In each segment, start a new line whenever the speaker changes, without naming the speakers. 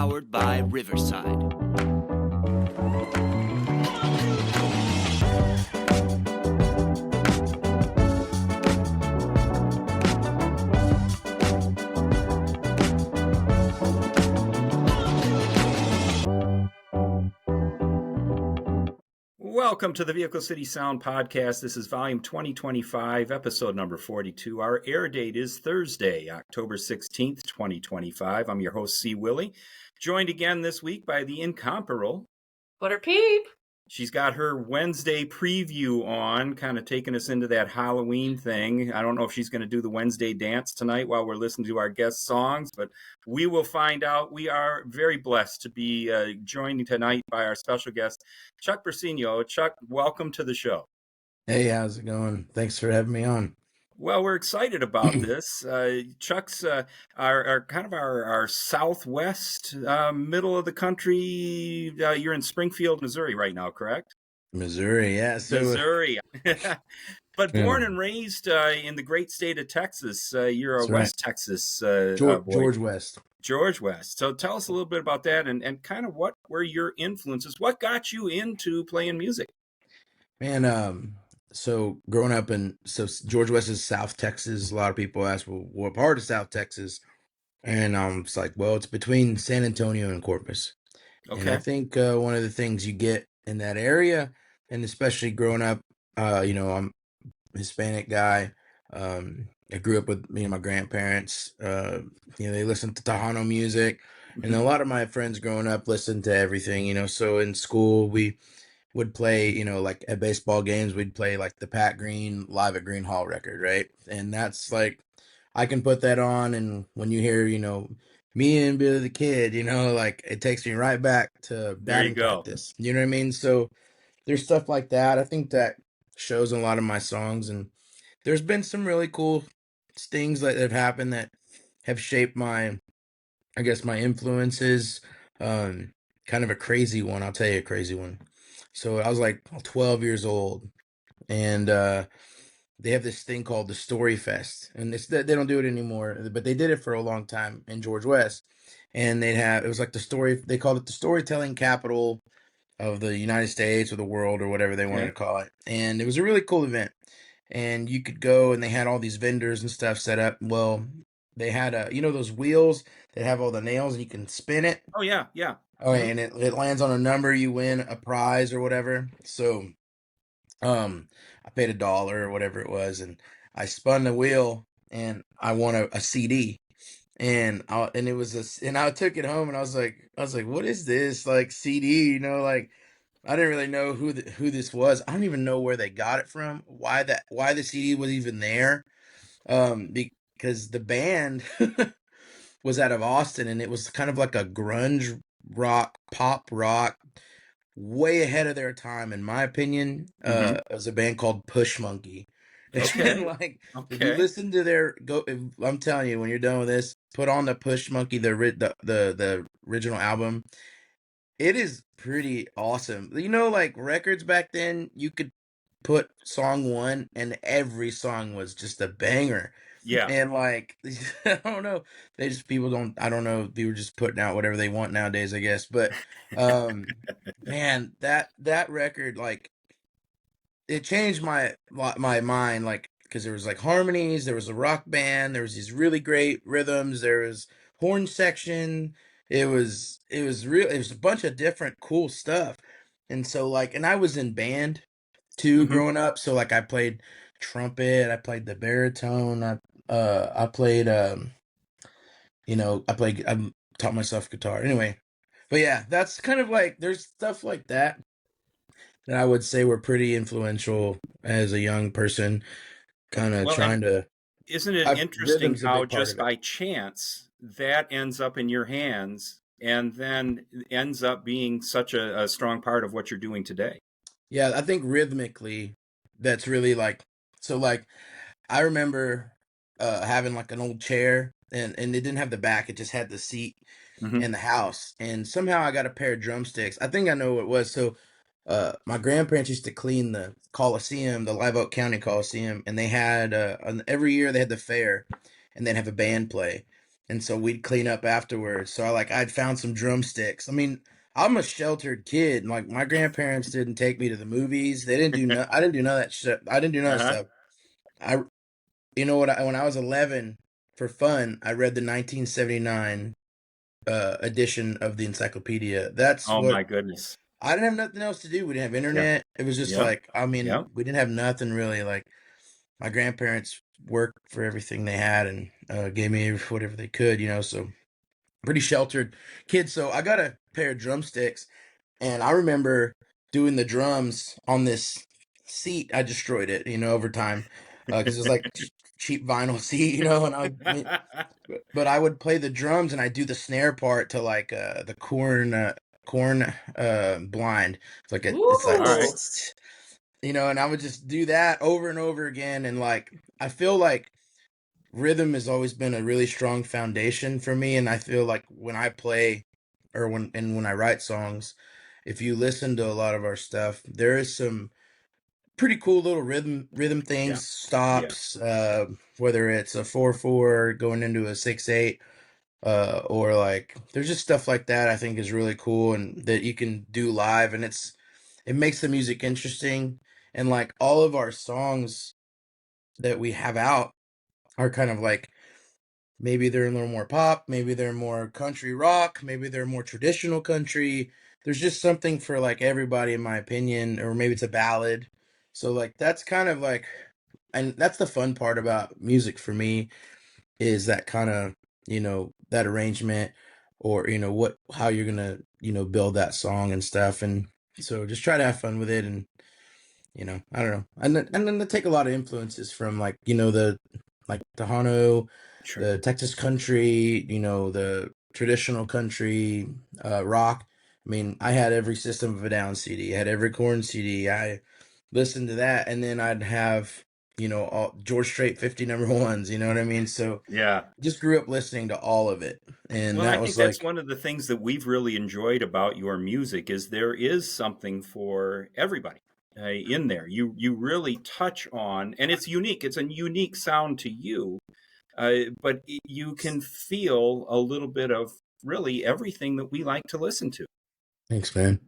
powered by Riverside.
Welcome to the Vehicle City Sound Podcast. This is volume 2025, episode number 42. Our air date is Thursday, October 16th, 2025. I'm your host, C. Willie, joined again this week by the incomparable
Butter Peep.
She's got her Wednesday preview on, kind of taking us into that Halloween thing. I don't know if she's going to do the Wednesday dance tonight while we're listening to our guest songs, but we will find out. We are very blessed to be joined tonight by our special guest, Chuck Briseno. Chuck, welcome to the show.
Hey, how's it going? Thanks for having me on.
Well, we're excited about this. Chuck's our southwest middle of the country. You're in Springfield, Missouri right now, correct?
Missouri, yeah.
Missouri. But born and raised in the great state of Texas. You're a West Texas boy.
George West.
George West. So tell us a little bit about that and kind of what were your influences? What got you into playing music?
Man, so growing up George West is South Texas. A lot of people ask, well, what part of South Texas? And it's like, well, it's between San Antonio and Corpus. Okay. And I think one of the things you get in that area, and especially growing up, I'm a Hispanic guy. I grew up with me and my grandparents. They listened to Tejano music, and a lot of my friends growing up listened to everything. So in school we would play, like at baseball games, we'd play like the Pat Green Live at Green Hall record, right? And that's like, I can put that on, and when you hear, me and Billy the Kid, like it takes me right back to batting practice. You know what I mean? So there's stuff like that. I think that shows in a lot of my songs, and there's been some really cool things that have happened that have shaped my influences. Kind of a crazy one. I'll tell you a crazy one. So I was like 12 years old, and they have this thing called the Story Fest, and they don't do it anymore, but they did it for a long time in George West. And it was like they called it the storytelling capital of the United States or the world or whatever they wanted to call it. And it was a really cool event, and you could go, and they had all these vendors and stuff set up. Well, they had those wheels that have all the nails and you can spin it.
Oh yeah.
Oh, and it lands on a number, you win a prize or whatever. So, I paid $1 or whatever it was, and I spun the wheel, and I won a CD, and I took it home, and I was like, what is this, like, CD? Like, I didn't really know who this was. I don't even know where they got it from, why the CD was even there, because the band was out of Austin, and it was kind of like a grunge rock, pop rock, way ahead of their time, in my opinion. It was a band called Push Monkey. If you listen to I'm telling you, when you're done with this, put on the Push Monkey, the original album. It is pretty awesome. Like records back then, you could put song 1 and every song was just a banger. Yeah. And like, I don't know, I don't know, they were just putting out whatever they want nowadays, I guess. But, man, that record, like, it changed my mind, like, because there was like harmonies, there was a rock band, there was these really great rhythms, there was horn section. It was a bunch of different cool stuff. And so like, and I was in band too, growing up. So like I played trumpet, I played the baritone, I taught myself guitar anyway. But yeah, that's kind of like, there's stuff like that I would say were pretty influential as a young person, kind of trying to.
Isn't it interesting how just by chance that ends up in your hands and then ends up being such a strong part of what you're doing today?
Yeah, I think rhythmically that's really like, so like I remember having like an old chair, and it didn't have the back, it just had the seat in the house, and somehow I got a pair of drumsticks. I think I know what it was. So my grandparents used to clean the Coliseum, the Live Oak County Coliseum, and they had every year they had the fair, and they'd have a band play. and so we'd clean up afterwards. So I'd found some drumsticks. I mean, I'm a sheltered kid. Like my grandparents didn't take me to the movies. They didn't do no. I didn't do none of that shit. I didn't do none of that
Uh-huh.
stuff. I You know what? When I was 11, for fun, I read the 1979 edition of the encyclopedia. That's
Oh
what
my goodness.
I didn't have nothing else to do. We didn't have
Yeah.
internet. It was just
Yep.
like, I mean,
Yep.
we didn't have nothing really. Like my grandparents worked for everything they had and gave me whatever they could, so pretty sheltered kid. So I got a pair of drumsticks, and I remember doing the drums on this seat. I destroyed it, over time, because it was like cheap vinyl seat, and but I would play the drums and I do the snare part to like the corn blind. It's like
All right.
and I would just do that over and over again, and like I feel like rhythm has always been a really strong foundation for me, and I feel like when I play or when I write songs, if you listen to a lot of our stuff, there is some pretty cool little rhythm
Yeah.
things,
Yeah.
stops, whether it's a 4/4 going into a 6/8, or like there's just stuff like that I think is really cool and that you can do live, and it makes the music interesting. And like all of our songs that we have out are kind of like, maybe they're a little more pop, maybe they're more country rock, maybe they're more traditional country. There's just something for like everybody, in my opinion, or maybe it's a ballad. So like that's kind of like, and that's the fun part about music for me, is that kind of, that arrangement, or how you're gonna, build that song and stuff. And so just try to have fun with it. And I don't know. And then they take a lot of influences from like, the like Tejano,
Sure.
the Texas country, the traditional country, rock. I mean, I had every System of a Down CD, I had every Korn CD. I listened to that, and then I'd have, all George Strait 50 number ones. You know what I mean? So
Yeah.
just grew up listening to all of it, and
Well, I
that
think
was
that's
like,
one of the things that we've really enjoyed about your music is there is something for everybody in there. You really touch on, and it's unique. It's a unique sound to you, but you can feel a little bit of really everything that we like to listen to.
thanks, man.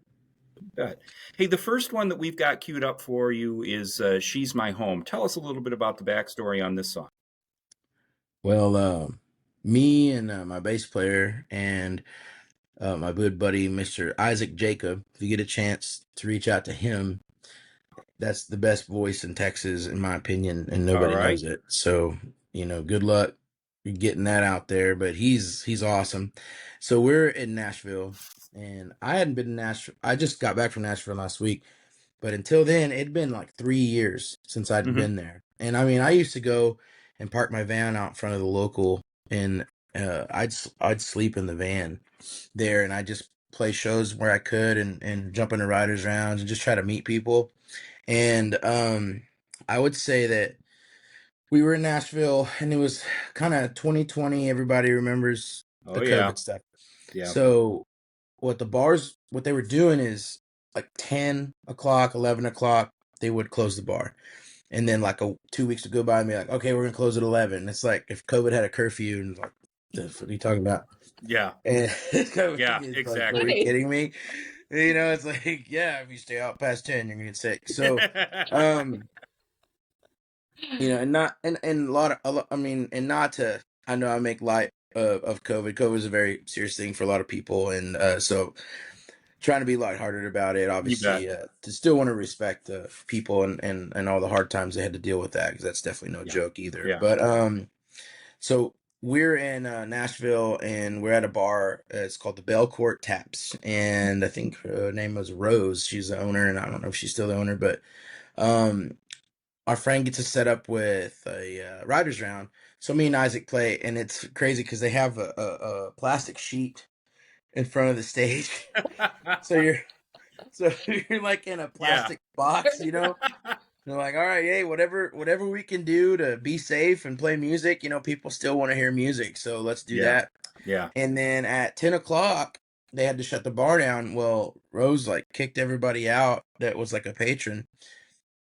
Good. Hey, the first one that we've got queued up for you is "She's My Home." Tell us a little bit about the backstory on this song.
Well, me and my bass player and my good buddy, Mr. Isaac Jacob. If you get a chance to reach out to him, that's the best voice in Texas, in my opinion, and
All
nobody
right.
knows it. So, good luck getting that out there. But he's awesome. So we're in Nashville, and I hadn't been to Nashville. I just got back from Nashville last week, but until then, it'd been like 3 years since I'd
Hmm.
been there. And I mean, I used to go and park my van out in front of the local, and I'd sleep in the van there, and I just play shows where I could, and jump into riders rounds and just try to meet people. And I would say that we were in Nashville, and it was kind of 2020. Everybody remembers
Oh
the
yeah,
COVID stuff.
yeah,
So what they were doing is like 10 o'clock, 11 o'clock, they would close the bar. And then like 2 weeks to go by and be like, okay, we're gonna close at 11. It's like if COVID had a curfew, and like, what are you talking about?
yeah,
And
yeah.
it's like, are you
Exactly.
Right.
kidding me? It's like, yeah, if you stay out past 10, you're gonna get sick. So, um, and not and I mean, and not to, I know I make light of COVID. COVID is a very serious thing for a lot of people, and so trying to be lighthearted about it,
You bet.
obviously, to still want to respect people, and all the hard times they had to deal with that, because that's definitely no
Yeah,
joke either.
yeah.
But so we're in Nashville, and we're at a bar. It's called the Belcourt Taps, and I think her name was Rose. She's the owner, and I don't know if she's still the owner, but um, our friend gets us set up with a riders round. So me and Isaac play, and it's crazy because they have a plastic sheet in front of the stage. So you're like in a
Yeah.
plastic box. They're like, all right, hey, whatever we can do to be safe and play music, people still want to hear music, so let's do
Yeah.
that.
Yeah.
And then at 10 o'clock, they had to shut the bar down. Well, Rose like kicked everybody out that was like a patron,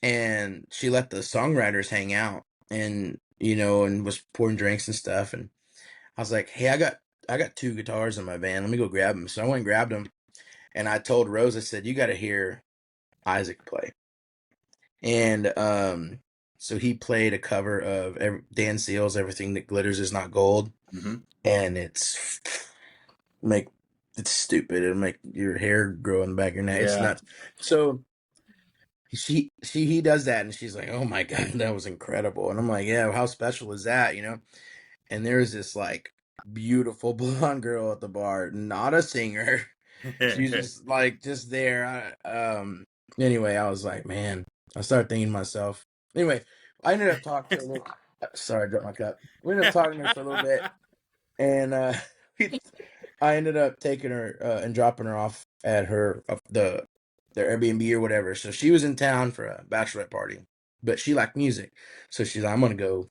and she let the songwriters hang out, and and was pouring drinks and stuff. And I was like, hey, I got 2 guitars in my van. Let me go grab them. So I went and grabbed them, and I told Rose, I said, you got to hear Isaac play. And so he played a cover of Dan Seals' "Everything That Glitters Is Not Gold," and it's stupid. It'll make your hair grow in the back of your neck. It's nuts. So he does that, and she's like, "Oh my God, that was incredible!" And I'm like, "Yeah, how special is that?" And there's this like beautiful blonde girl at the bar, not a singer. She's just there. Anyway, I was like, man, I started thinking to myself. Anyway, I ended up talking to her. Sorry, I dropped my cup. We ended up talking to her for a little bit, and I ended up taking her and dropping her off at their Airbnb or whatever. So she was in town for a bachelorette party, but she liked music, so she's like, I'm gonna go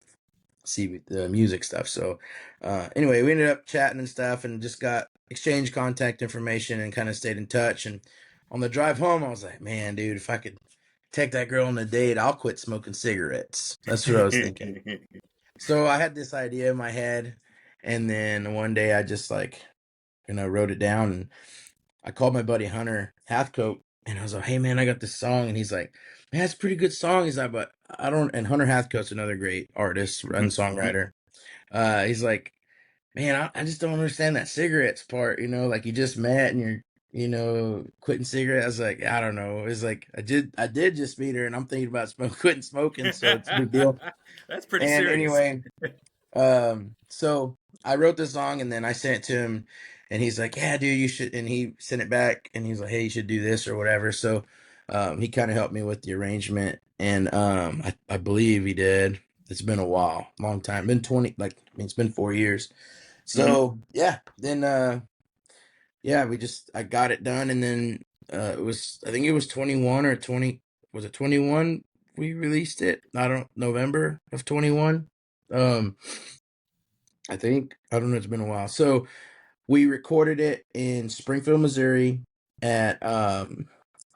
see the music stuff. So anyway, we ended up chatting and stuff, and just got exchanged contact information and kind of stayed in touch. And on the drive home, I was like, man, dude, if I could take that girl on a date, I'll quit smoking cigarettes. That's what I was thinking. So I had this idea in my head, and then one day I just wrote it down, and I called my buddy Hunter Hathcote, and I was like, hey man, I got this song. And he's like, man, it's a pretty good song. He's like, but I don't, and Hunter Hathcote's another great artist and songwriter. He's like, man, I just don't understand that cigarettes part, like you just met and you're, quitting cigarettes. I was like, I don't know. It's like, I did just meet her, and I'm thinking about quitting smoking. So it's a big deal.
That's pretty
and
serious.
Anyway, so I wrote the song, and then I sent it to him, and he's like, yeah, dude, you should. And he sent it back, and he's like, hey, you should do this or whatever. So he kind of helped me with the arrangement, and I believe he did. It's been a while, long time. It's been 4 years. So yeah, then I got it done, and then I think it was 21 or 20. Was it 21? We released it. November of 21. I don't know. It's been a while. So we recorded it in Springfield, Missouri at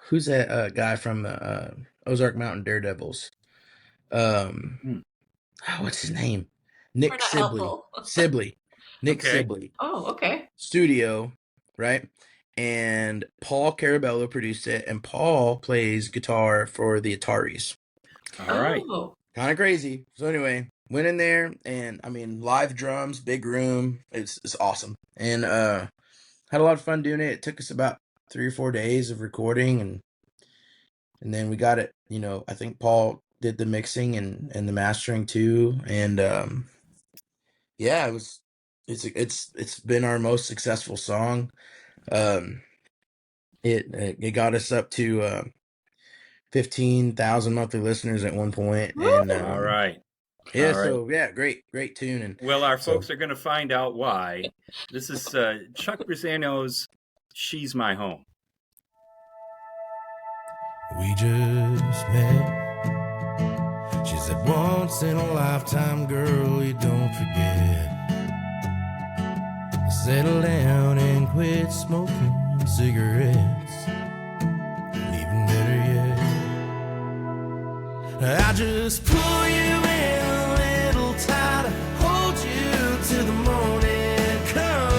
who's that guy from the Ozark Mountain Daredevils? What's his name? Nick Sibley. Nick Sibley.
Oh, okay.
Studio, right? And Paul Carabello produced it, and Paul plays guitar for the Ataris.
All right.
Kind of crazy. So anyway, went in there, and live drums, big room. It's awesome, and had a lot of fun doing it. It took us about 3 or 4 days of recording, and then we got it. I think Paul did the mixing and the mastering too, and yeah, it's been our most successful song. It got us up to 15,000 monthly listeners at one point. And
all right.
Yeah,
all right.
So yeah, great tune. And
well, our folks are going to find out why. This is Chuck Briseno's "She's My Home."
We just met. She's that once in a lifetime girl you don't forget. Settle down and quit smoking cigarettes. And even better yet, I just pull you in a little tighter, hold you till the morning comes.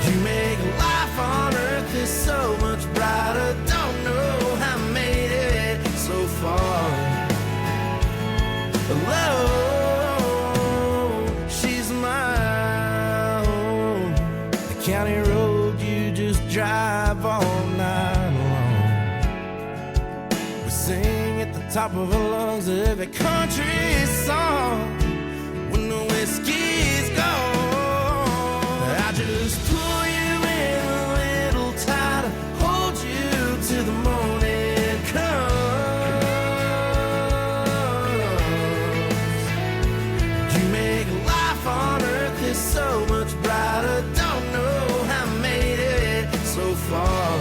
You make life on earth is so much brighter. Don't know how I made it so far. Alone, she's my home. The county road you just drive all night long. We sing at the top of our lungs every country song. When the whiskey's gone, I just pull you in a little tighter, hold you till the morning comes. On earth is so much brighter. Don't know how I made it so far.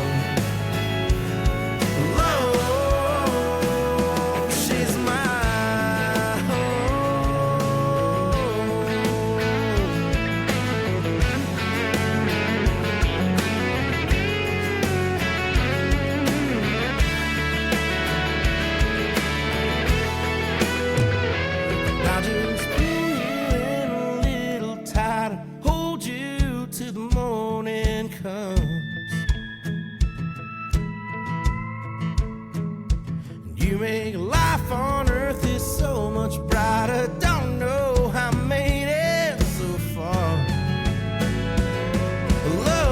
Lord, she's my home. You make life on earth is so much brighter. Don't know how I made it so far alone.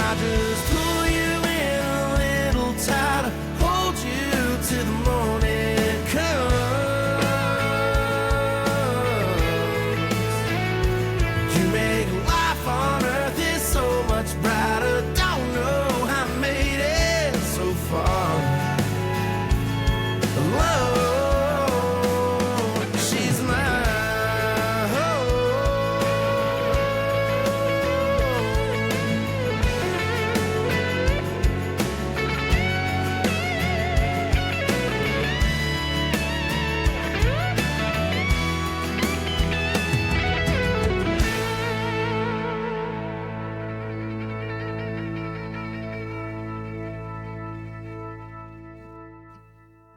I just pull you in a little tighter, hold you till the morning comes. You make life on earth is so much brighter. Don't know how I made it so far alone. She's mine.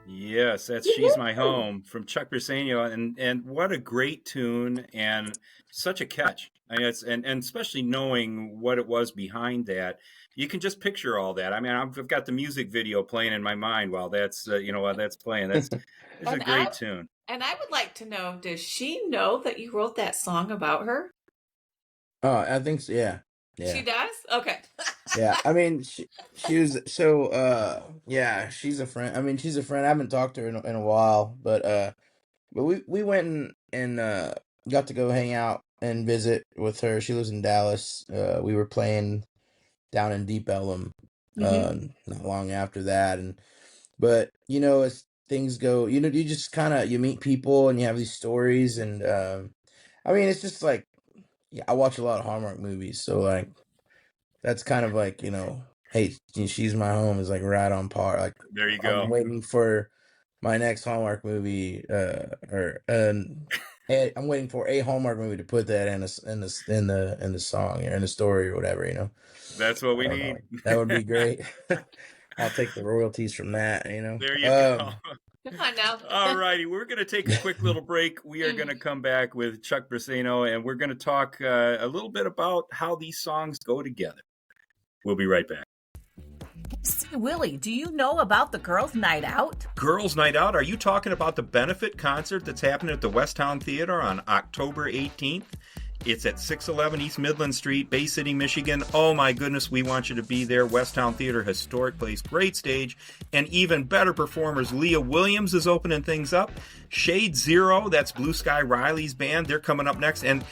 Yes, that's "She's My Home" from Chuck Briseno, and what a great tune and such a catch. I mean, and especially knowing what it was behind that, you can just picture all that. I mean, I've got the music video playing in my mind while that's while that's playing. It's a
And
great tune.
And I would like to know, does she know that you wrote that song about her?
Oh, I think so. Yeah.
She
Yeah.
does? Okay.
Yeah. I mean, she was so, yeah, she's a friend. I mean, she's a friend. I haven't talked to her in a while, but we went and got to go hang out and visit with her. She lives in Dallas. We were playing down in Deep Ellum, not long after that. But as things go, you just kind of, you meet people and you have these stories. And I mean, it's just like, yeah, I watch a lot of Hallmark movies. So like, that's kind of like, hey, She's My Home is like right on par. Like,
There you
I'm
go.
waiting for my next Hallmark movie, I'm waiting for a Hallmark movie to put that in the song or in the story or whatever.
That's what we
I don't
need.
know. That would be great. I'll take the royalties from that.
There you go.
Come on now.
All righty, we're going to take a quick little break. We are going to come back with Chuck Briseno, and we're going to talk a little bit about how these songs go together. We'll be right back.
Say, Willie, do you know about the Girls' Night Out?
Girls' Night Out? Are you talking about the benefit concert that's happening at the Westtown Theater on October 18th? It's at 611 East Midland Street, Bay City, Michigan. Oh my goodness, we want you to be there. Westtown Theater, historic place, great stage, and even better performers. Leah Williams is opening things up. Shade Zero, that's Blue Sky Riley's band, they're coming up next. And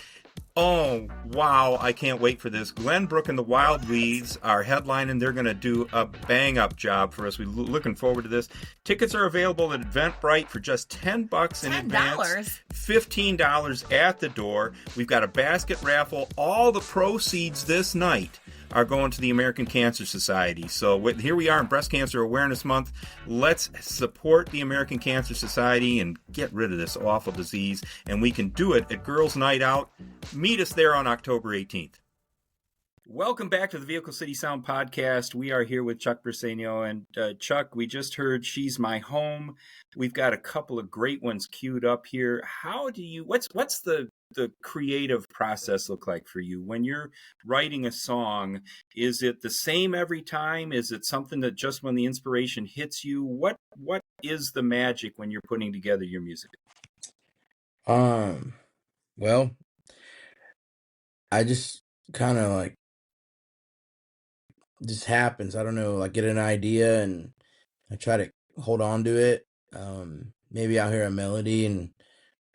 oh, wow, I can't wait for this. Glenn Brook and the Wild Weeds are headlining. They're going to do a bang-up job for us. We're looking forward to this. Tickets are available at Eventbrite for just $10 in advance. $15 at the door. We've got a basket raffle. All the proceeds this night are going to the American Cancer Society. So here we are in Breast Cancer Awareness Month. Let's support the American Cancer Society and get rid of this awful disease. And we can do it at Girls' Night Out. Meet us there on October 18th. Welcome back to the Vehicle City Sound Podcast. We are here with Chuck Briseno. And Chuck, we just heard "She's My Home." We've got a couple of great ones queued up here. What's the creative process look like for you when you're writing a song? Is it the same every time? Is it something that just when the inspiration hits you? What is the magic when you're putting together your music?
Well, I just kind of like, just happens. I don't know, like get an idea and I try to hold on to it. Maybe I'll hear a melody and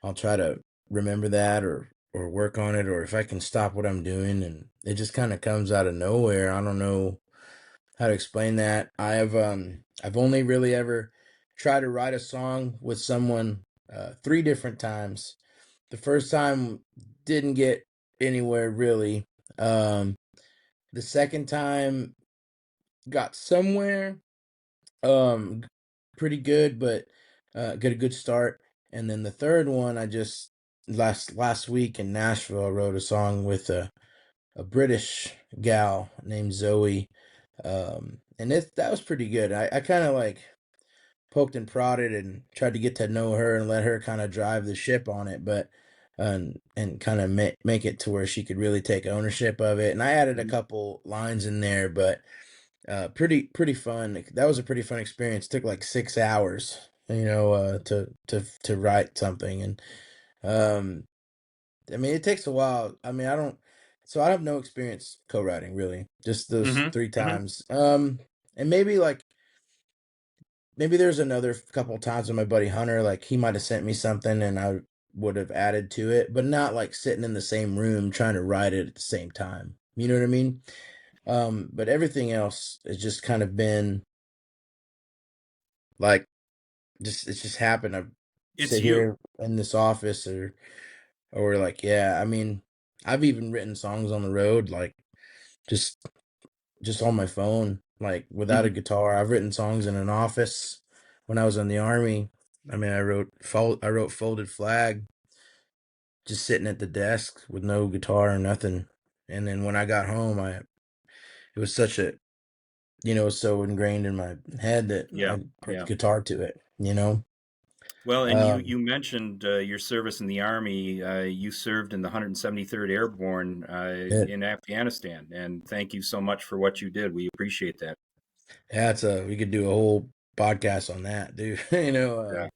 I'll try to remember that or work on it, or if I can stop what I'm doing, and it just kind of comes out of nowhere. I don't know how to explain that. I've only really ever tried to write a song with someone 3 different times. The first time didn't get anywhere really. The second time got somewhere, pretty good, but got a good start. And then the third one, I just last week in Nashville, I wrote a song with a British gal named Zoe, and that was pretty good. I kind of like poked and prodded and tried to get to know her and let her kind of drive the ship on it, but and kind of make it to where she could really take ownership of it. And I added a couple lines in there, but pretty fun. That was a pretty fun experience. Took like 6 hours, to write something. And um I mean, it takes a while. I mean, I have no experience co-writing really, just those
Mm-hmm.
three
Mm-hmm.
times. And maybe there's another couple times with my buddy Hunter, like he might have sent me something and I would have added to it, but not like sitting in the same room trying to write it at the same time. You know what I mean? But everything else has just kind of been like, it's just happened. I
It's
sit
you.
here in this office, or like, yeah, I mean, I've even written songs on the road, like just just on my phone, like without a
Mm-hmm.
guitar. I've written songs in an office when I was in the army. I mean, I wrote Folded Flag just sitting at the desk with no guitar or nothing. And then when I got home, it was such a, so ingrained in my head that
Yeah.
I put
Yeah.
guitar to it.
Well, and
Um,
you mentioned your service in the Army. You served in the 173rd Airborne
it,
in Afghanistan, and thank you so much for what you did. We appreciate that.
yeah, we could do a whole podcast on that, dude.
Yeah.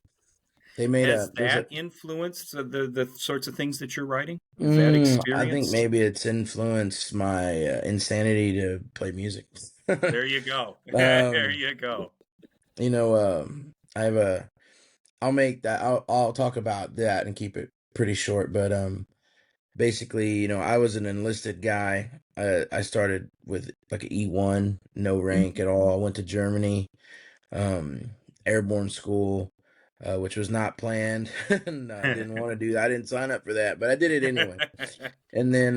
They made
Has
there's a,
that influenced the sorts of things that you're writing? Is that
I think
experience?
maybe it's influenced my insanity to play music.
There you go. There
um,
you go.
I have I'll talk about that and keep it pretty short, but basically, I was an enlisted guy. I started with like an E1, no rank
Mhm.
at all. I went to Germany, um, airborne school, which was not planned, and I didn't want to do that. I didn't sign up for that, but I did it anyway. And then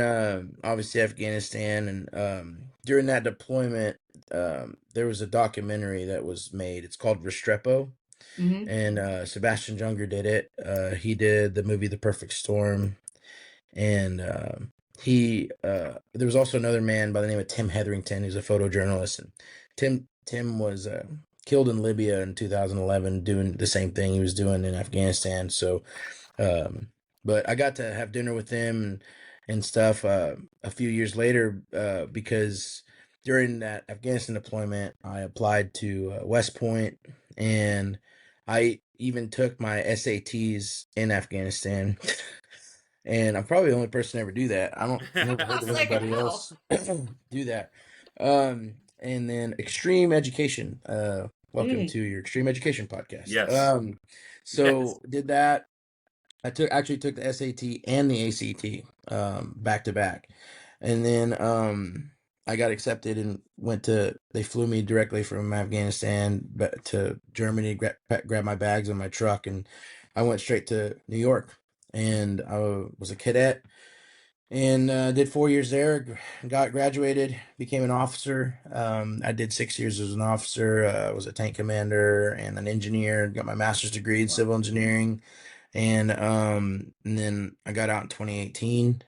obviously Afghanistan, and during that deployment, there was a documentary that was made. It's called Restrepo,
Mhm.
and Sebastian Junger did it. He did the movie The Perfect Storm, and there was also another man by the name of Tim Hetherington, who's a photojournalist, and Tim was killed in Libya in 2011 doing the same thing he was doing in Afghanistan. So but I got to have dinner with him and stuff a few years later, because during that Afghanistan deployment I applied to West Point, and I even took my SATs in Afghanistan. And I'm probably the only person to ever do that. I never
I
heard of
was like,
anybody
wow.
else do that. And then Extreme Education. Welcome
Mm.
to your Extreme Education podcast.
Yes. Yes.
So did that. Actually took the SAT and the ACT back to back, and then I got accepted and They flew me directly from Afghanistan to Germany, grab my bags in my truck, and I went straight to New York, and I was a cadet and did 4 years there. Got graduated, became an officer. I did 6 years as an officer. Was a tank commander and an engineer. Got my master's degree in
Wow.
civil engineering, and then I got out in 2018.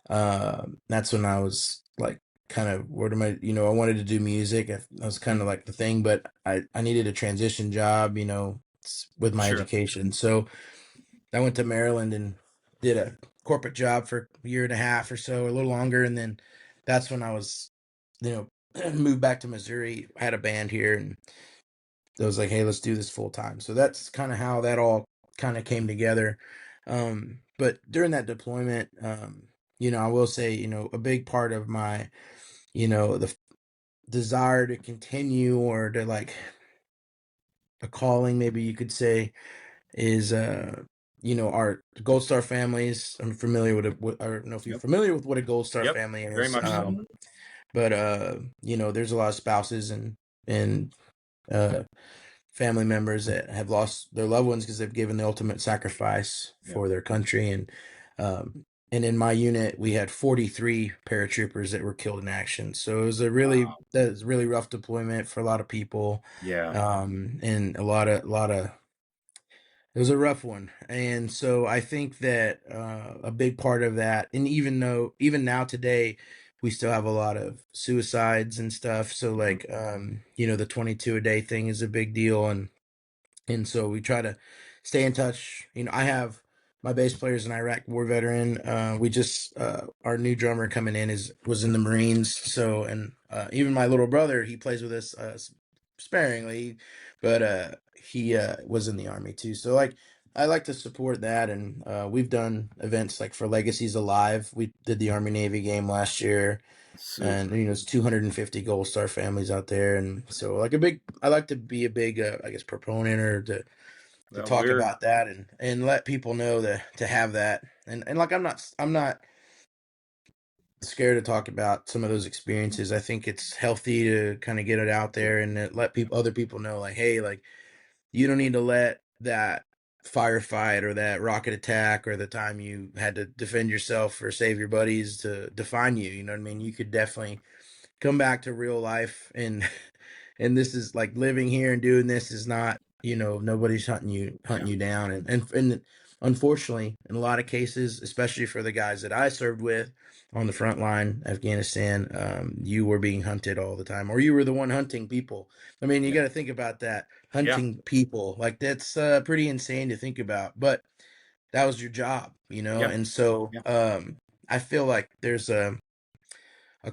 That's when I was like, kind of, where am I? I wanted to do music. That was kind of like the thing, but I needed a transition job, with my
Sure.
education. So I went to Maryland and did a corporate job for a year and a half or so, a little longer, and then that's when I was, moved back to Missouri. I had a band here, and I was like, hey, let's do this full time. So that's kind of how that all kind of came together. But during that deployment, I will say, a big part of my, the desire to continue, or to like a calling, maybe you could say, is our Gold Star families. I'm familiar with it. I don't know if you're
Yep.
familiar with what a Gold Star
Yep.
family
Very
is.
much so.
Mhm.
But there's a lot of spouses and uh family members that have lost their loved ones because they've given the ultimate sacrifice
Yeah.
for their country. And in my unit we had 43 paratroopers that were killed in action. So it was
Wow.
that was really rough deployment for a lot of people.
Yeah.
And a lot of it was a rough one. And so I think that a big part of that, and even now today, we still have a lot of suicides and stuff. So
Mhm.
like, the 22 a day thing is a big deal. And so we try to stay in touch. I have my bass player is an Iraq war veteran. We just our new drummer coming in was in the Marines. So, and even my little brother, he plays with us sparingly, but he was in the Army too. So like I like to support that, and we've done events like for Legacies Alive. We did the Army Navy game last year.
Super.
And it's 250 Gold Star families out there, and so like I like to be a big I guess proponent or to
Well,
talk about that and let people know to have that, and like I'm not scared to talk about some of those experiences. I think it's healthy to kind of get it out there and let other people know, like, hey, like you don't need to let that firefight or that rocket attack or the time you had to defend yourself or save your buddies to define you. You know what I mean? You could definitely come back to real life, and this is like living here and doing this is not, nobody's hunting you down, and unfortunately in a lot of cases, especially for the guys that I served with on the front line, Afghanistan, you were being hunted all the time, or you were the one hunting people. I mean, you got to think about that, hunting people, like that's pretty insane to think about, but that was your job, and so I feel like there's a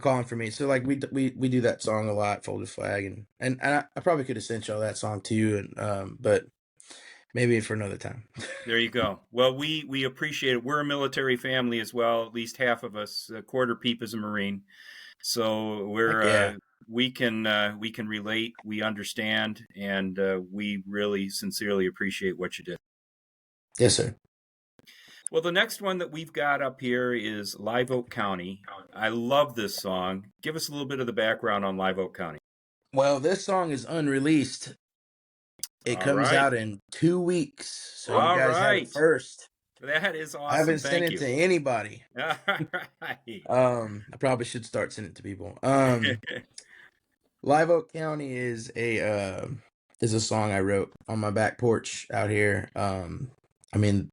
calling for me. So like we do that song a lot, Folded Flag, and I probably could have sent y'all that song too, and but maybe for another time.
There you go. Well, we appreciate it. We're a military family as well. At least half of us. A quarter Peep is a Marine, so we're we can relate. We understand, and we really sincerely appreciate what you did.
Yes, sir.
Well, the next one that we've got up here is Live Oak County. I love this song. Give us a little bit of the background on Live Oak County.
Well, this song is unreleased. It comes out in 2 weeks, so you guys have it first.
That is awesome.
I haven't sent it to anybody.
All right.
I probably should start sending it to people. Live Oak County is a song I wrote on my back porch out here. I mean,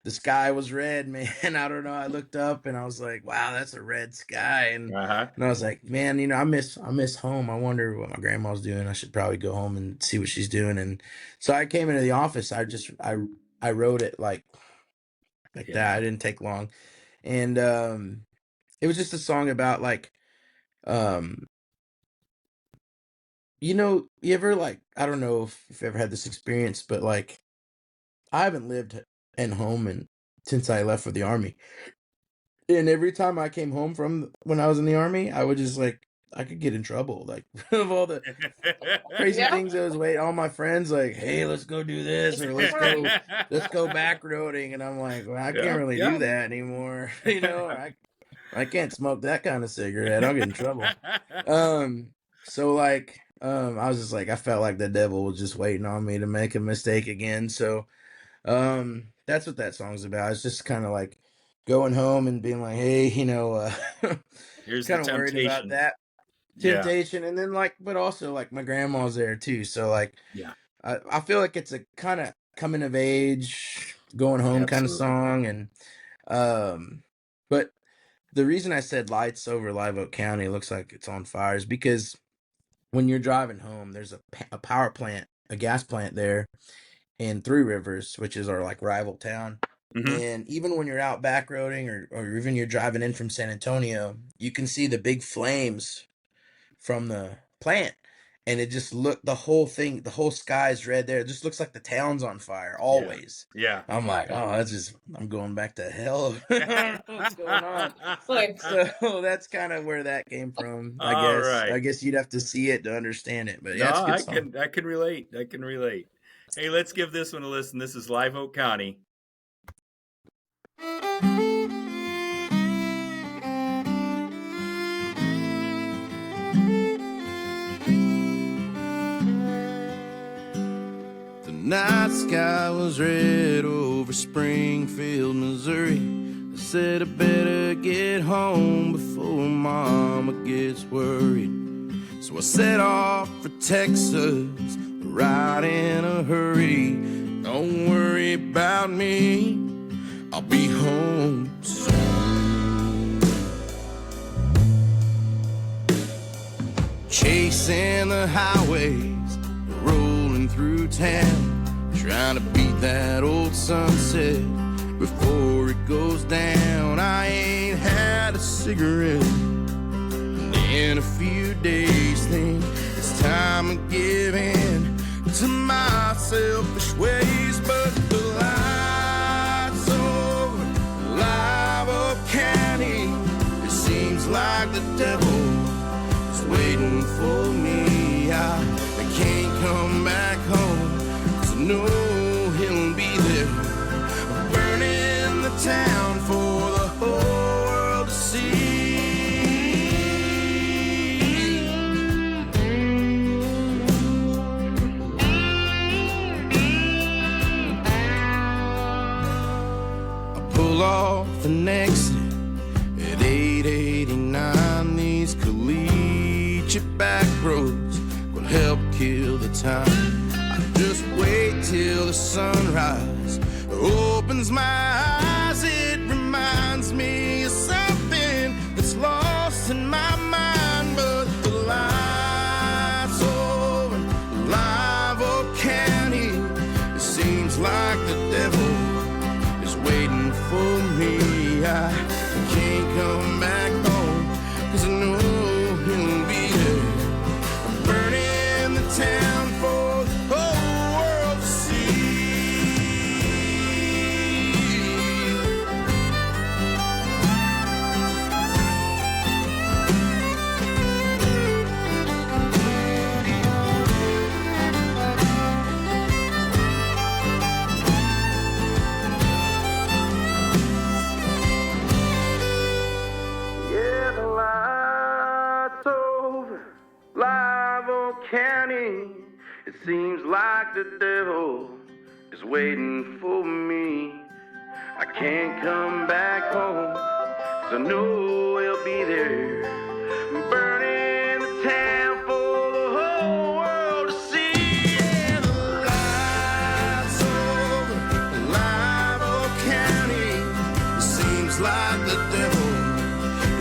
the sky was red, man. I don't know. I looked up and I was like, wow, that's a red sky. And, and I was like, man, I miss home. I wonder what my grandma's doing. I should probably go home and see what she's doing. And so I came into the office. I wrote it like that. It didn't take long. And it was just a song about like, you ever like, I don't know if you've ever had this experience, but like I haven't lived in home since I left for the Army. And every time I came home from when I was in the Army, I would just like, I could get in trouble. Like of all the crazy things I was waiting, all my friends like, hey, let's go do this, or let's go back roading. And I'm like, well, I can't really do that anymore. I can't smoke that kind of cigarette. I'll get in trouble. So like, I was just like, I felt like the devil was just waiting on me to make a mistake again. So that's what that song's about. It's just kind of like going home and being like, hey,
here's
kind of worried about that temptation. And then like, but also like my grandma's there too. So like, I feel like it's a kind of coming of age, going home kind of song. And, but the reason I said lights over Live Oak County looks like it's on fire is because when you're driving home, there's a power plant, a gas plant there in Three Rivers, which is our like rival town. Mm-hmm. And even when you're out back roading or even you're driving in from San Antonio, you can see the big flames from the plant. And it just the whole sky's red there. It just looks like the town's on fire always.
Yeah.
I'm like, oh, I'm going back to hell. I don't know what's going on. So that's kind of where that came from, I guess. Right. I guess you'd have to see it to understand it. But yeah, it's a good song.
I can relate. Hey, let's give this one a listen. This is Live Oak County.
The night sky was red over Springfield, Missouri. I said I better get home before Mama gets worried. So I set off for Texas right in a hurry. Don't worry about me, I'll be home soon. Chasing the highways, rolling through town, trying to beat that old sunset before it goes down. I ain't had a cigarette in a few days. Think it's time to give in to my selfish ways. But the lights over Live Oak County, it seems like the devil is waiting for me. I can't come back home, 'cause I know he'll be there, burning the town for the whole world to see. Pull off an exit at 889. These collegiate back roads will help kill the time. I just wait till the sunrise opens my eyes. It reminds me of something that's lost in my mind. But the lights over Live Oak County, it seems like the devil waiting for me. I can't come back home, 'cause I know he'll be there, burning the town for the whole world to see. Yeah, the lights over Live Oak County, it seems like the devil is waiting for me. I can't come back home, 'cause I know he'll be there, burning the town for the whole world to see. Yeah, the lights over Live Oak County, it seems like the devil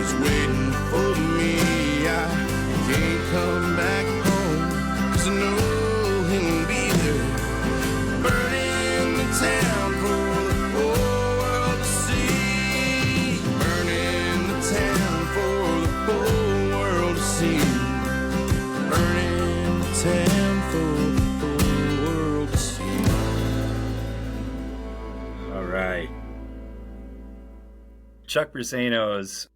is waiting for me. I can't come back home, 'cause I know he'll be there, burning the town for the whole world to see. Burning the town for the whole world to see. Burning the town for the whole world to see.
All right. Chuck Briseno's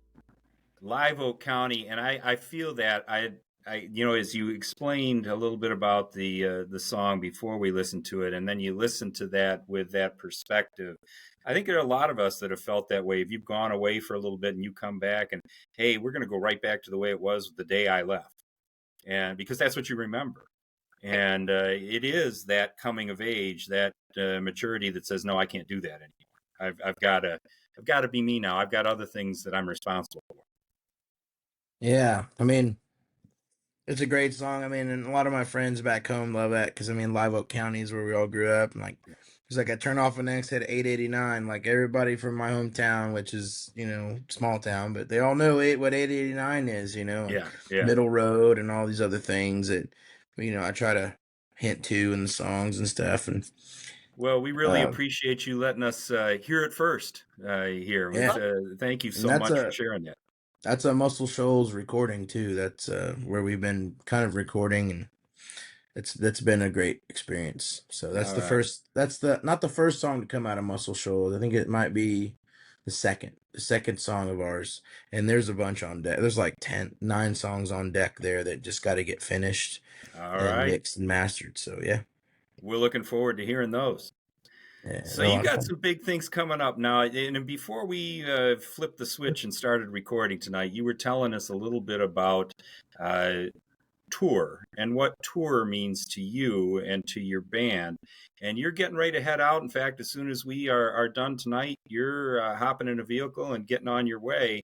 Live Oak County, and I feel that I as you explained a little bit about the song before we listened to it, and then you listen to that with that perspective. I think there are a lot of us that have felt that way. If you've gone away for a little bit and you come back, and hey, we're going to go right back to the way it was the day I left, and because that's what you remember. And it is that coming of age, that maturity that says, no, I can't do that anymore. I've got to be me now. I've got other things that I'm responsible for.
Yeah, I mean, it's a great song. I mean, and a lot of my friends back home love that because I mean, Live Oak County is where we all grew up, and like, it's like I turn off an exit at 889. Like everybody from my hometown, which is small town, but they all know what 889 is.
Yeah.
Middle Road and all these other things that I try to hint to in the songs and stuff. And
well, we really appreciate you letting us hear it first here.
Yeah.
Thank you so much for sharing that.
That's a Muscle Shoals recording too. That's where we've been kind of recording, and that's been a great experience. So that's the first. That's not the first song to come out of Muscle Shoals. I think it might be the second song of ours. And there's a bunch on deck. There's like 9 songs on deck there that just got to get finished and mixed and mastered. So yeah,
we're looking forward to hearing those.
Yeah,
so you got some big things coming up now. And before we flipped the switch and started recording tonight, you were telling us a little bit about tour and what tour means to you and to your band. And you're getting ready to head out. In fact, as soon as we are done tonight, you're hopping in a vehicle and getting on your way.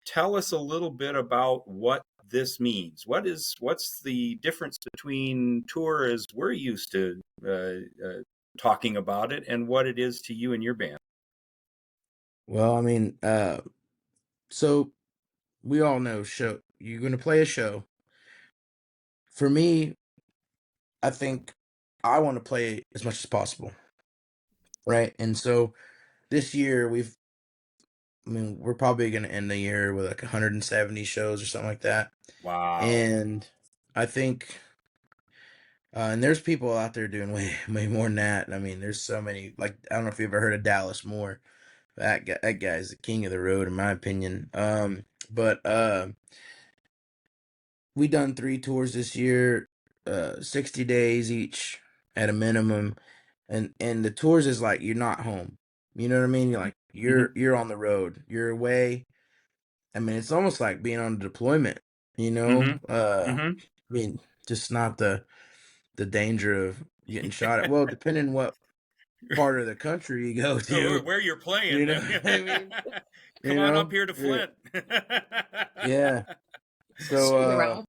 Tell us a little bit about what this means. What's the difference between tour as we're used to talking about it and what it is to you and your band?
Well, I mean, so we all know you're going to play a show. For me, I think I want to play as much as possible, right? And so this year we're probably going to end the year with like 170 shows or something like that.
Wow.
And I think, and there's people out there doing way more than that. I mean, there's so many, like, I don't know if you've ever heard of Dallas Moore. That guy's the king of the road, in my opinion. But we done 3 tours this year, 60 days each at a minimum. And the tours is like, you're not home. You know what I mean? You're like,
Mhm.
you're on the road. You're away. I mean, it's almost like being on deployment, you know?
Mhm. Mhm.
I mean, just not the danger of getting shot at. Well, depending what part of the country you go to,
Where you're playing,
you know
then.
what I mean? You
Come on up
know?
here to
Yeah.
Flint.
Yeah. So,
Shoot around.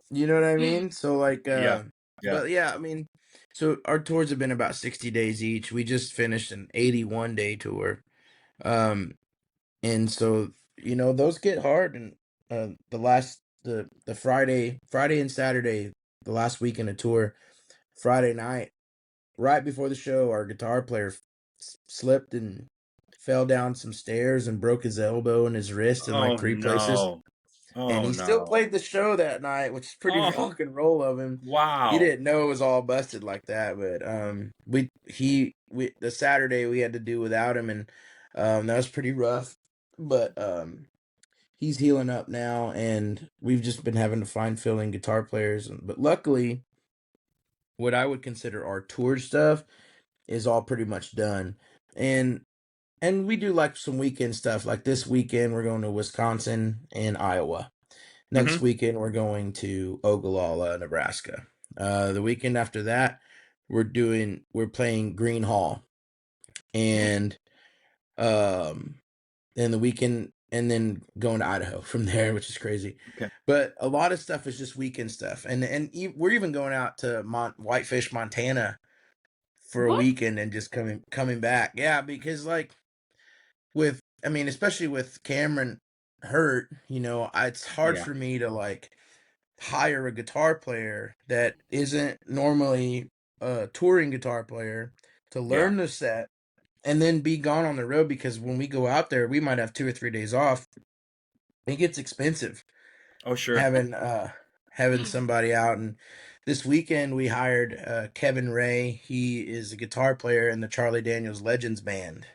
you know what I mean? So, like,
Yeah. Yeah.
but yeah, I mean, so our tours have been about 60 days each. We just finished an 81-day tour. Um, and so, those get hard. And the Friday and Saturday, the last weekend of tour, Friday night, right before the show, our guitar player slipped and fell down some stairs and broke his elbow and his wrist in like
Oh
3 places.
no.
And
Oh
he still
no.
played the show that night, which is pretty
Oh
rock and roll of him. He
wow.
didn't know it was all busted like that, but the Saturday we had to do without him, and that was pretty rough. But he's healing up now, and we've just been having to find filling guitar players. But luckily, what I would consider our tour stuff is all pretty much done. And we do like some weekend stuff. Like this weekend, we're going to Wisconsin and Iowa. Next
Mhm.
weekend, we're going to Ogallala, Nebraska. The weekend after that, we're playing Green Hall, and um, and the weekend, and then going to Idaho from there, which is crazy.
Okay.
But a lot of stuff is just weekend stuff, and we're even going out to Whitefish, Montana, for a
What?
weekend and just coming back. Yeah, because like I mean, especially with Cameron hurt, it's hard
Yeah.
for me to like hire a guitar player that isn't normally a touring guitar player to
Yeah.
learn the set and then be gone on the road, because when we go out there, we might have 2 or 3 days off. It gets expensive
Oh sure.
having somebody out. And this weekend we hired Kevin Ray. He is a guitar player in the Charlie Daniels Legends band.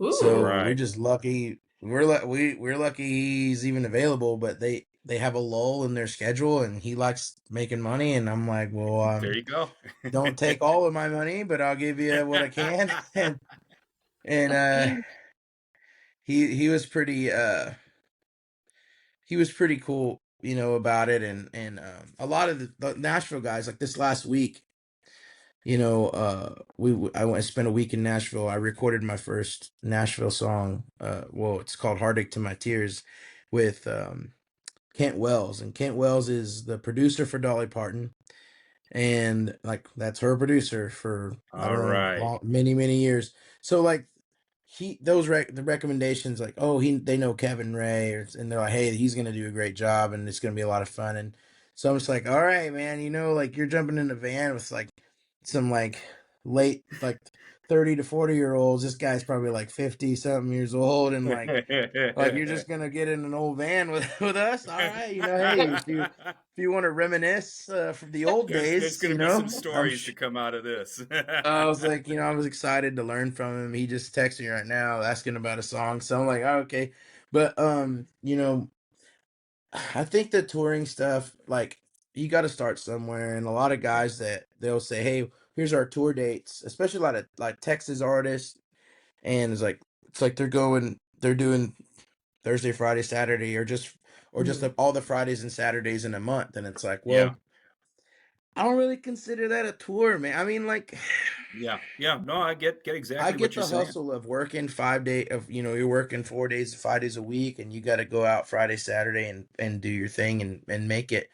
Ooh.
So we're
Right.
just lucky. We're lucky he's even available. But they have a lull in their schedule, and he likes making money. And I'm like, well,
There you go.
don't take all of my money, but I'll give you what I can. And he was pretty cool, about it. And a lot of the Nashville guys, like this last week, I spent a week in Nashville. I recorded my first Nashville song. Well, it's called "Heartache to My Tears" with Kent Wells, and Kent Wells is the producer for Dolly Parton, and like that's her producer for I
All
don't know
right.
many years. So like the recommendations, like, oh, they know Kevin Ray, and they're like, hey, he's gonna do a great job and it's gonna be a lot of fun. And so I'm just like, all right, man, like you're jumping in a van with like some like late like 30 to 40 year olds. This guy's probably like 50 something years old, and like you're just gonna get in an old van with us. All right, hey, if you want to reminisce from the old
There's
days,
going to be some stories to come out of this.
I was like, I was excited to learn from him. He just texted me right now asking about a song. So I'm like, oh, okay. But I think the touring stuff, like, you got to start somewhere. And a lot of guys that they'll say, hey, here's our tour dates, especially a lot of like Texas artists. And it's like they're doing Thursday, Friday, Saturday, or just
Mhm.
like all the Fridays and Saturdays in a month. And it's like,
Yeah.
well, I don't really consider that a tour, man. I mean, like,
Yeah. Yeah. No, I get
I
exactly
get
what you're
the
saying.
hustle of working 5 day of you're working 4 days, 5 days a week, and you got to go out Friday, Saturday, and do your thing and make it.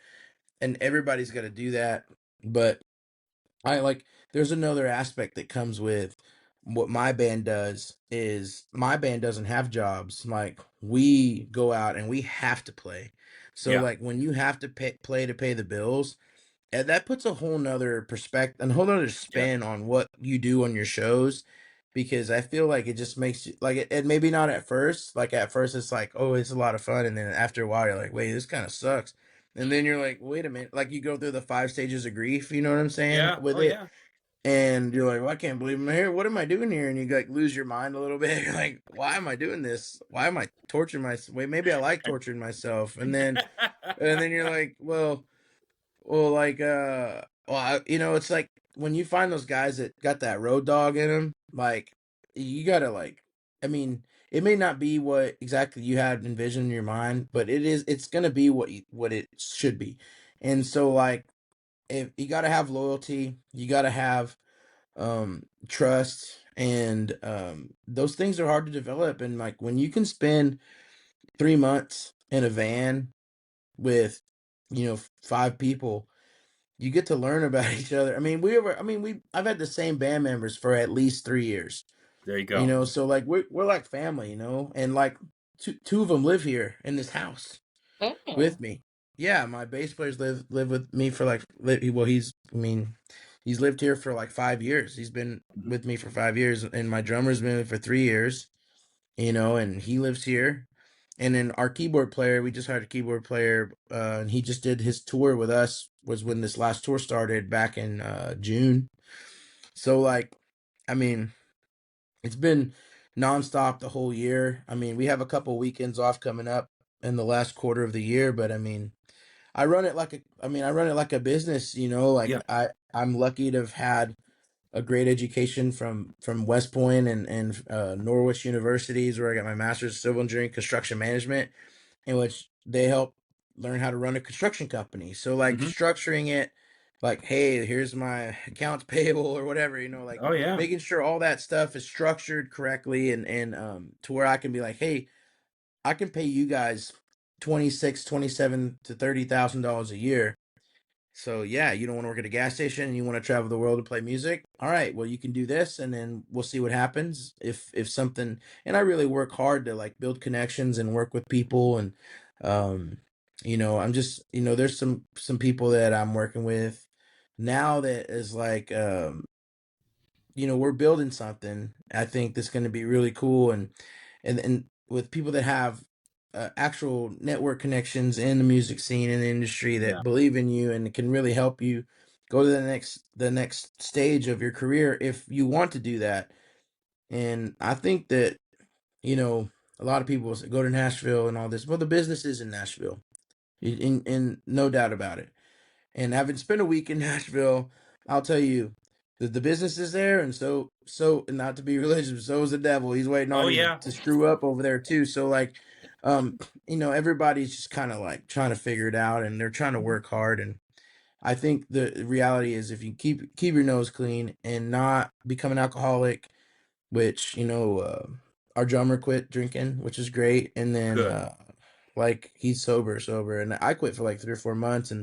And everybody's got to do that. But I like there's another aspect that comes with what my band does is my band doesn't have jobs. Like we go out and we have to play. So
Yeah.
like when you have to play to pay the bills, that puts a whole nother perspective, a whole nother
Yeah.
spin on what you do on your shows, because I feel like it just makes you like it maybe not at first. Like at first it's like, oh, it's a lot of fun, and then after a while you're like, wait, this kind of sucks. And then you're like, wait a minute, like you go through the 5 stages of grief, you know what I'm saying,
Yeah.
with
Oh
it.
yeah.
And you're like, well, I can't believe I'm here. What am I doing here? And you like lose your mind a little bit. You're like, why am I doing this? Why am I torturing myself? Wait, maybe I like torturing myself. And then you're like, well, like, it's like when you find those guys that got that road dog in them, like, you gotta like, I mean, it may not be what exactly you had envisioned in your mind, but it's gonna be what it should be. And so, like, if you gotta have loyalty, you gotta have trust, and those things are hard to develop. And like when you can spend 3 months in a van with 5 people, you get to learn about each other. I've had the same band members for at least 3 years,
There you go.
so like we're like family, and like two of them live here in this house
Oh.
with me. Yeah, my bass players live with me for like well, he's lived here for like 5 years. He's been with me for 5 years, and my drummer's been with me for 3 years, and he lives here. And then our keyboard player, we just hired a keyboard player, and he just did his tour with us, was when this last tour started back in June. So like, I mean, it's been nonstop the whole year. I mean, we have a couple weekends off coming up in the last quarter of the year, but I mean, I run it like a business, like
Yeah.
I'm lucky to have had a great education from West Point and Norwich universities, where I got my master's of civil engineering construction management, in which they help learn how to run a construction company. So like
Mhm.
structuring it, like, hey, here's my accounts payable or whatever, like
Oh yeah.
making sure all that stuff is structured correctly, and to where I can be like, hey, I can pay you guys 26, 27 to $30,000 a year. So yeah, you don't want to work at a gas station and you want to travel the world to play music. All right, well, you can do this, and then we'll see what happens. If something, and I really work hard to like build connections and work with people, and I'm just, there's some people that I'm working with now that is like, we're building something. I think that's going to be really cool, and with people that have actual network connections in the music scene in the industry
Yeah.
that believe in you and can really help you go to the next stage of your career if you want to do that. And I think that a lot of people go to Nashville and all this. Well, the business is in Nashville, and no doubt about it. And having spent a week in Nashville, I'll tell you that the business is there, and and not to be religious, but so is the devil. He's waiting
Oh
on you
yeah.
to screw up over there too. So like, everybody's just kind of like trying to figure it out, and they're trying to work hard. And I think the reality is, if you keep your nose clean and not become an alcoholic, which our drummer quit drinking, which is great, and then
Good.
like he's sober, and I quit for like 3 or 4 months,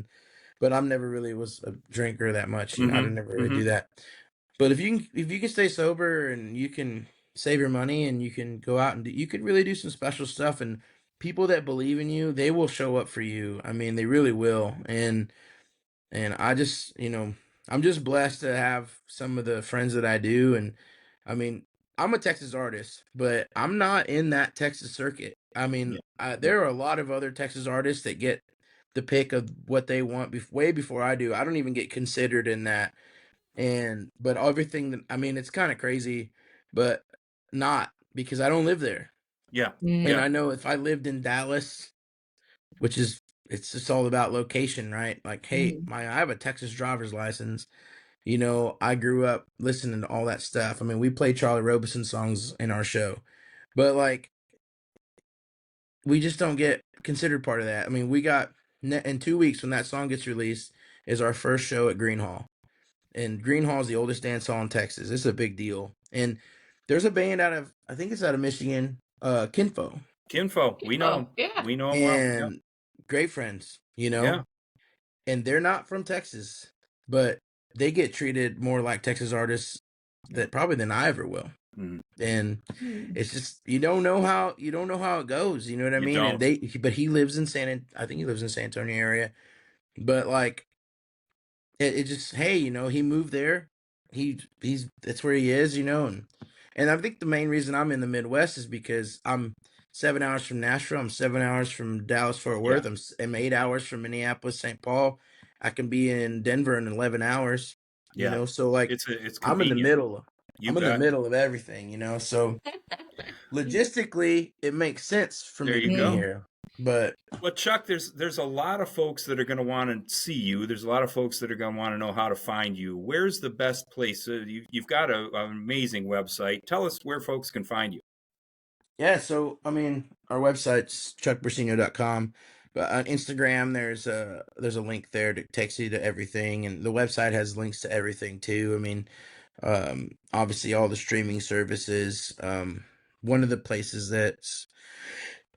but I'm never really was a drinker that much. I
Mm-hmm.
didn't never really
Mm-hmm.
do that. But if you can stay sober and you can save your money and you can go out and you could really do some special stuff, and people that believe in you, they will show up for you. I mean, they really will. And I just, I'm just blessed to have some of the friends that I do. And I mean, I'm a Texas artist, but I'm not in that Texas circuit. I mean,
Yeah.
there are a lot of other Texas artists that get the pick of what they want way before I do. I don't even get considered in that. But everything that, I mean, it's kind of crazy, but not, because I don't live there.
Yeah.
Mm.
And
Yeah.
I know if I lived in Dallas, which is, it's just all about location, right? Like, hey,
Mhm.
I have a Texas driver's license. I grew up listening to all that stuff. I mean, we play Charlie Robeson songs in our show, but like, we just don't get considered part of that. I mean, we got in 2 weeks, when that song gets released, is our first show at Green Hall. And Green Hall is the oldest dance hall in Texas. It's a big deal. And there's a band I think it's out of Michigan, Kinfo,
Kinfo. We know
Oh,
him.
yeah.
We know him well. Yeah.
and great friends,
Yeah.
and they're not from Texas, but they get treated more like Texas artists that probably than I ever will.
Mhm.
And
Mm.
it's just, you don't know how it goes, you know what I
You
mean? And
don't.
but he lives in I think he lives in San Antonio area, but like, it just, hey, he moved there. That's where he is, and And I think the main reason I'm in the Midwest is because I'm 7 hours from Nashville. I'm 7 hours from Dallas Fort
Yeah.
Worth. I'm 8 hours from Minneapolis St. Paul. I can be in Denver in 11 hours.
Yeah.
So like
It's
I'm in the
convenient.
middle.
You
I'm in the
bet.
middle of everything. So logistically, it makes sense for
There
me to
you
be
go.
here. But
Well, Chuck, there's a lot of folks that are going to want to see you. There's a lot of folks that are going to want to know how to find you. Where's the best place? You've got an amazing website. Tell us where folks can find you.
yeah, so I mean, our website's chuckbriseno.com. But on Instagram, there's a link there that takes you to everything, and the website has links to everything too. I mean, obviously all the streaming services. One of the places that's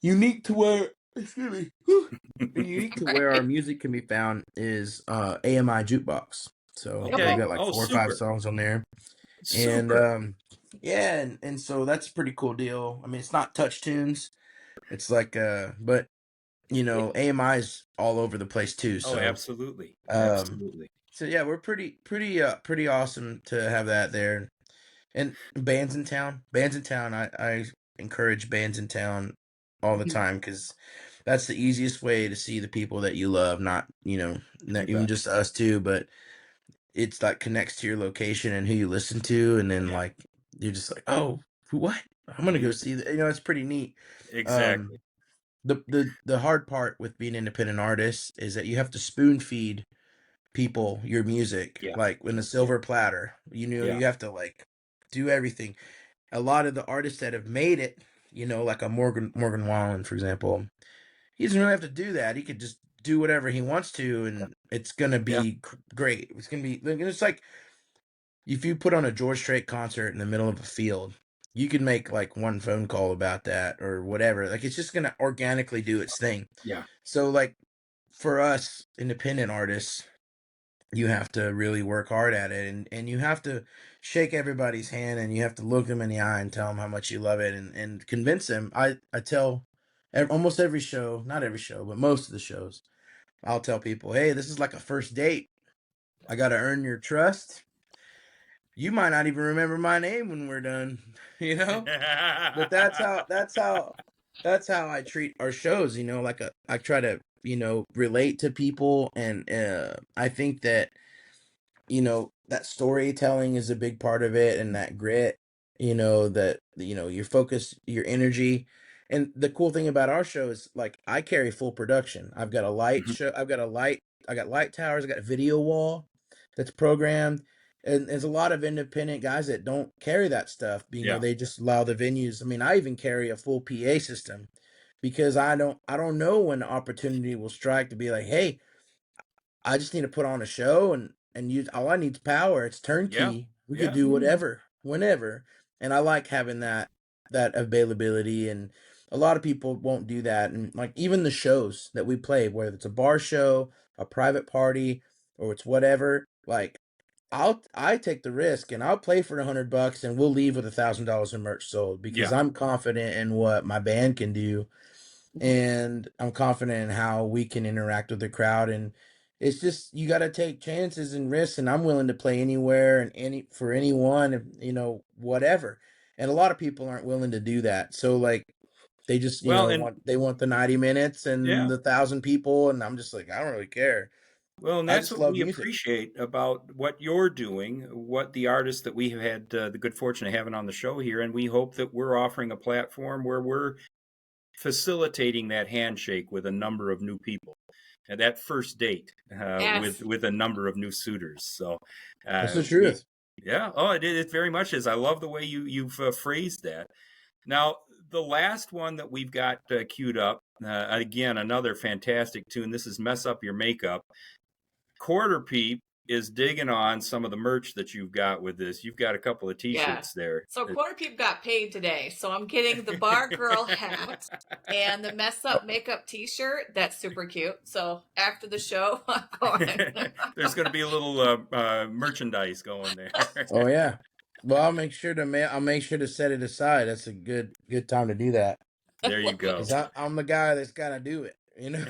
unique to where, excuse me, unique to where our music can be found is AMI Jukebox. So
Okay.
we've got like
Oh,
4 or 5
super.
songs on there. And
Super.
yeah, and so that's a pretty cool deal. I mean, it's not touch tunes. It's like but AMI is all over the place too.
Oh,
So
absolutely.
um
Absolutely.
so yeah, we're pretty awesome to have that there. And bands in town. I encourage bands in town all the time because that's the easiest way to see the people that you love, not not
You
even
bet.
just us too, but it's like connects to your location and who you listen to, and then
Yeah.
like you're just like, oh, what? I'm gonna go see that. It's pretty neat.
Exactly.
Um, the hard part with being independent artists is that you have to spoon feed people your music,
Yeah.
like in a silver platter.
Yeah.
You have to like do everything. A lot of the artists that have made it, like a Morgan Wallen, for example, he doesn't really have to do that. He could just do whatever he wants to, and it's gonna
Yeah.
be great. It's gonna be. It's like if you put on a George Strait concert in the middle of a field, you can make like one phone call about that or whatever. Like it's just gonna organically do its thing.
Yeah.
So like for us independent artists, you have to really work hard at it, and you have to shake everybody's hand, and you have to look them in the eye and tell them how much you love it, and convince them. I tell almost every show, not every show, but most of the shows, I'll tell people, hey, this is like a first date. I got to earn your trust. You might not even remember my name when we're done, but that's how I treat our shows, like I try to, relate to people, and I think that that storytelling is a big part of it, and that grit, that your focus, your energy. And the cool thing about our show is like I carry full production. I've got a light
Mhm.
show, I got light towers, I got a video wall that's programmed. And there's a lot of independent guys that don't carry that stuff.
Yeah.
They just allow the venues. I mean, I even carry a full PA system because I don't know when the opportunity will strike to be like, hey, I just need to put on a show, and use all I need is power. It's
Yeah.
turnkey. We could
Yeah.
do whatever, whenever. And I like having that availability, and a lot of people won't do that. And like even the shows that we play, whether it's a bar show, a private party, or it's whatever, like I take the risk and I'll play for $100 and we'll leave with $1,000 in merch sold because
Yeah.
I'm confident in what my band can do, and I'm confident in how we can interact with the crowd. And it's just you got to take chances and risks, and I'm willing to play anywhere and for anyone, whatever. And a lot of people aren't willing to do that. So like they just
Well, and
want the 90 minutes and
yeah.
the 1,000 people, and I'm just like I don't really care.
Well, and
I
that's
just
what
love
we
music.
appreciate about what you're doing, what the artists that we have had the good fortune of having on the show here, and we hope that we're offering a platform where we're facilitating that handshake with a number of new people, and that first date
Yes.
with a number of new suitors. So,
That's the
we
truth.
yeah, oh, it very much is. I love the way you've phrased that. Now, the last one that we've got queued up, again, another fantastic tune. This is "Mess Up Your Makeup." Quarter Peep is digging on some of the merch that you've got with this. You've got a couple of
Yeah.
T-shirts there.
So Quarter Peep got paid today. So I'm getting the Bar Girl hat and the Mess Up Makeup t-shirt. That's super cute. So after the show, I'm going.
There's going to be a little merchandise going there.
Oh yeah. Well, I'll make sure to set it aside. That's a good time to do that.
There you go.
'Cause I'm the guy that's got to do it.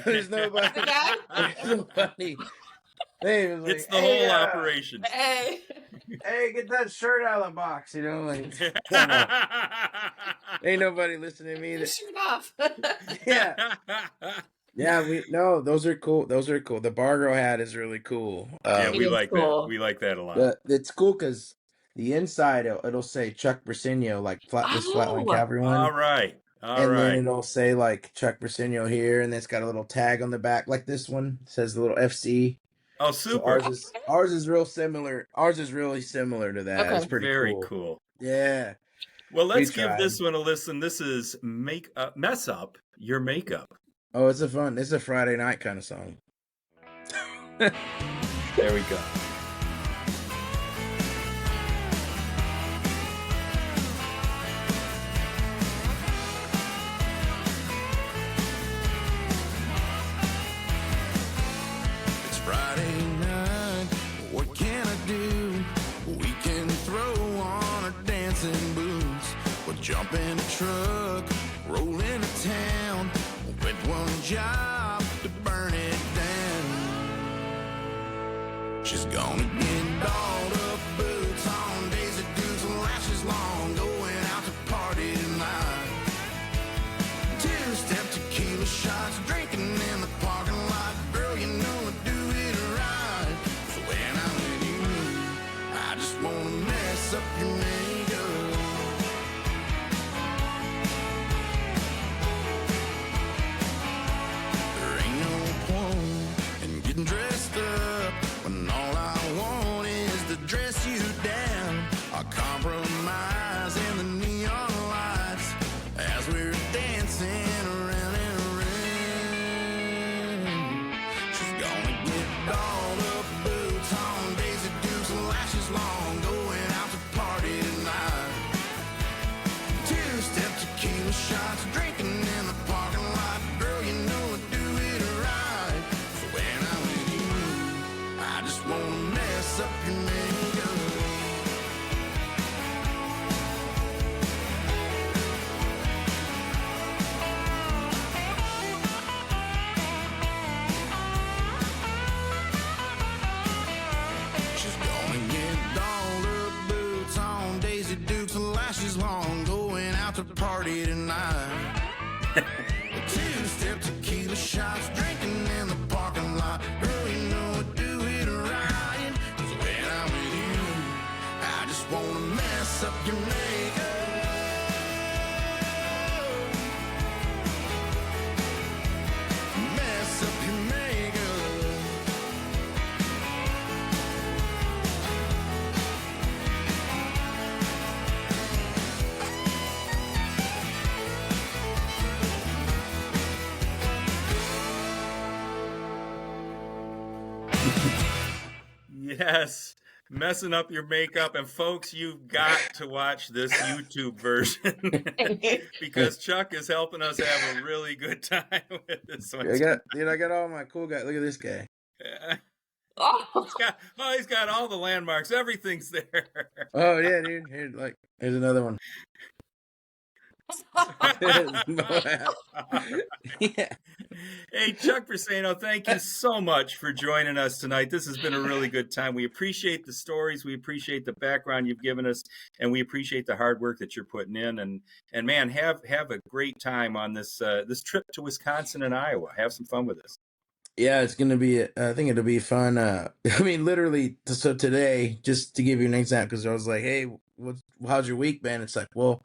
There's nobody.
The guy?
There's nobody. Hey, it was
It's
like,
the
hey,
whole operation.
Hey.
hey, get that shirt out of the box, you know, like, come on. Ain't nobody listening to me.
Your shirt off.
Yeah. Yeah, those are cool. Those are cool. The bar girl hat is really cool.
Yeah,
It
we
is
like that.
cool.
We like that a lot.
It's cool because the inside it'll say Chuck Briseno, like this Flatline
Oh,
Cavalry
All
one,
right. All
and then
right.
it'll say like Chuck Briseno here, and it's got a little tag on the back, like this one says the little FC.
Oh,
So
super.
ours is real similar. Ours is really similar to that.
Okay.
It's pretty
Very
cool.
cool.
Yeah,
Well,
we
let's give
tried.
this one a listen. This is Mess Up Your Makeup.
Oh, it's a Friday night kind of song.
There we go.
It's Friday night, what can I do? We can throw on our dancing boots. We'll jump in a truck, roll into town, with one job to burn it down. She's gonna get dolled up, boots on, Daisy Dukes and lashes long, going out to party tonight. Two-step tequila shots, drinking in the parking lot. Girl, you know I do it right. So when I'm with you, I just wanna mess up your makeup. There ain't no point in getting dressed up when all I want is to dress you down. I'll compromise in the neon lights as we're dancing around and around. She's gonna get dolled up, boots on, Daisy Dukes and lashes long, going out to party tonight. Two-step tequila shots, drinking in the parking lot. Girl, you know I do it right. So when I'm with you, I just wanna mess up your makeup. She's gonna get dolled up, boots on, Daisy Dukes and lashes long, going out to party tonight. Two-step tequila shots, drinking in the parking lot. Girl, you know I do it right. 'Cause when I'm with you, I just wanna mess up your makeup. Mess up your makeup.
Yes. Messing up your makeup. And folks, you've got to watch this YouTube version because Chuck is helping us have a really good time with this one.
I got all my cool guys. Look at this guy.
Yeah.
Oh.
He's got all the landmarks. Everything's there.
Oh yeah, dude. Here's another one. Yeah.
Hey, Chuck Briseno, thank you so much for joining us tonight. This has been a really good time. We appreciate the stories. We appreciate the background you've given us, and we appreciate the hard work that you're putting in. And man, have a great time on this this trip to Wisconsin and Iowa. Have some fun with us.
Yeah, it's gonna be. I think it'll be fun. I mean, literally. So today, just to give you an example, because I was like, "Hey, how's your week been?" It's like, well,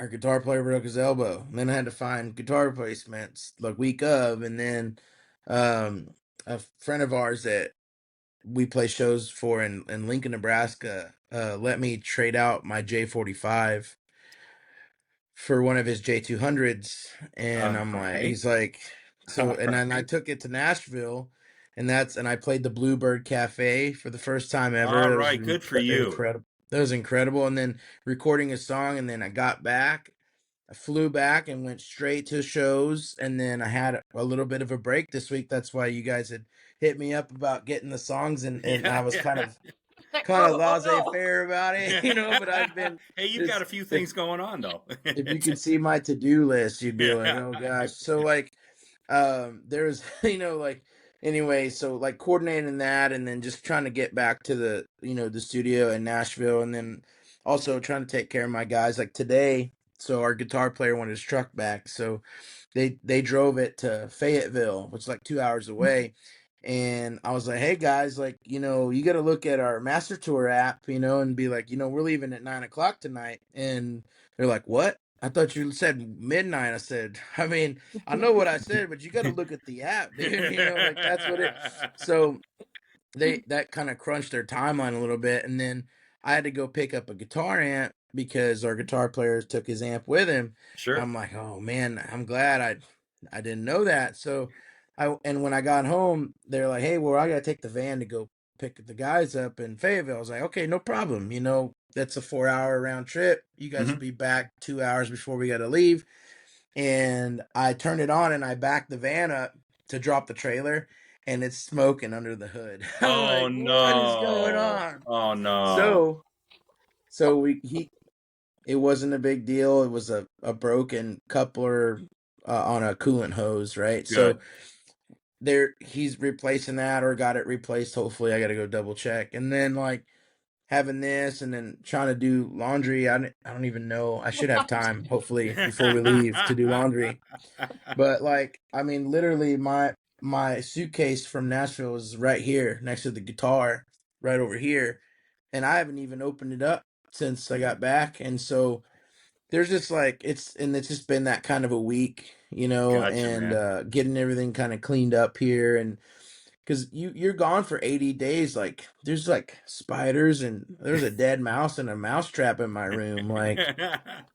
our guitar player broke his elbow, and then I had to find guitar replacements the week of, and then a friend of ours that we play shows for in Lincoln, Nebraska, let me trade out my J45 for one of his J200s, and I'm like,
Right.
he's like, so, and then I took it to Nashville, and I played the Bluebird Cafe for the first time ever.
All
That was
right, good for you.
Incredible. That was incredible. And then recording a song, and then I got back. I flew back and went straight to shows, and then I had a little bit of a break this week. That's why you guys had hit me up about getting the songs, and I was kind of laissez-faire about it, but I've been.
Hey, you've got a few things going on though.
If you could see my to-do list, you'd be like, oh gosh. So there's, anyway, so like coordinating that, and then just trying to get back to the the studio in Nashville, and then also trying to take care of my guys. Like today, so our guitar player wanted his truck back, so they drove it to Fayetteville, which is like 2 hours away. And I was like, hey guys, like, you got to look at our Master Tour app, and be like, we're leaving at 9 o'clock tonight. And they're like, what? I thought you said midnight. I said, I mean, I know what I said, but you got to look at the app, dude. Like that's what it. So that kind of crunched their timeline a little bit, and then I had to go pick up a guitar amp because our guitar player took his amp with him.
Sure.
I'm like, oh man, I'm glad I didn't know that. So and when I got home, they're like, hey, well, I gotta take the van to go pick the guys up in Fayetteville. I was like, okay, no problem. That's a 4-hour round trip. You guys will be back 2 hours before we got to leave. And I turned it on and I backed the van up to drop the trailer, and it's smoking under the hood. I'm
Oh
like,
no!
what is going on?
Oh no!
So it wasn't a big deal. It was a broken coupler on a coolant hose, right?
Good.
So he's replacing that or got it replaced. Hopefully, I got to go double check. And then like having this and then trying to do laundry. I don't even know. I should have time, hopefully, before we leave to do laundry. But like, I mean, literally my suitcase from Nashville is right here next to the guitar, right over here. And I haven't even opened it up since I got back. And so there's just like, it's just been that kind of a week,
Gotcha,
and
man.
getting everything kind of cleaned up here. And because you're gone for 80 days, like there's like spiders and there's a dead mouse and a mouse trap in my room, like, and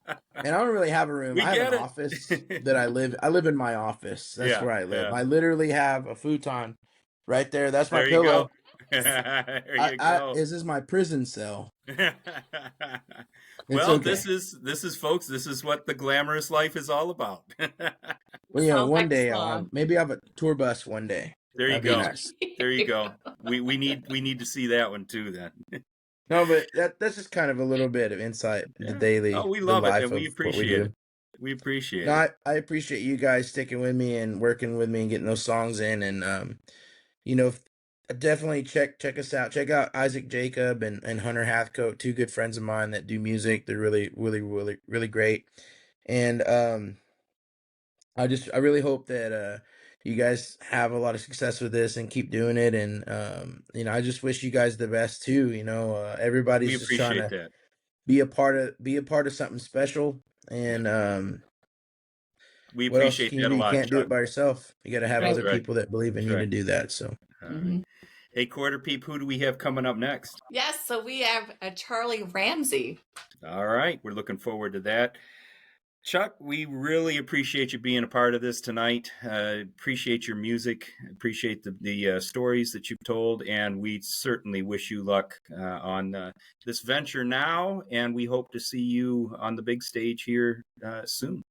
I don't really have a room.
We
I have
get
an
it.
office that I live in my office. That's
Yeah,
where I live.
yeah.
I literally have a futon right there. That's my
There you
pillow.
go. There you go.
This is my prison cell. It's
Well,
okay.
this is folks, this is what the glamorous life is all about.
Well,
Sounds
one
like
day
fun.
maybe I'll have a tour bus one day.
There you
That'd be
go.
nice.
There you go. We need to see that one too then.
No, but that's just kind of a little bit of insight into
Oh, we
the
love it
life
and we
of what we
appreciate
do.
it. We appreciate
No,
it.
I appreciate you guys sticking with me and working with me and getting those songs in. And definitely check us out. Check out Isaac Jacob and Hunter Hathcote, two good friends of mine that do music. They're really, really, really, really great. And I really hope that you guys have a lot of success with this and keep doing it. And I just wish you guys the best too.
We
Everybody's just trying
appreciate
to
that.
be a part of something special. And
We
what else
appreciate
can you
that
do?
a
You
lot,
can't do
Chuck.
it by yourself. You got to have
That's
other
right.
people that believe in
That's
you to
right.
do that. So,
All right. Hey, Quarter Peep, who do we have coming up next?
Yes, so we have a Charlie Ramsey.
All right, we're looking forward to that. Chuck, we really appreciate you being a part of this tonight. Appreciate your music. Appreciate the stories that you've told, and we certainly wish you luck on this venture now. And we hope to see you on the big stage here soon.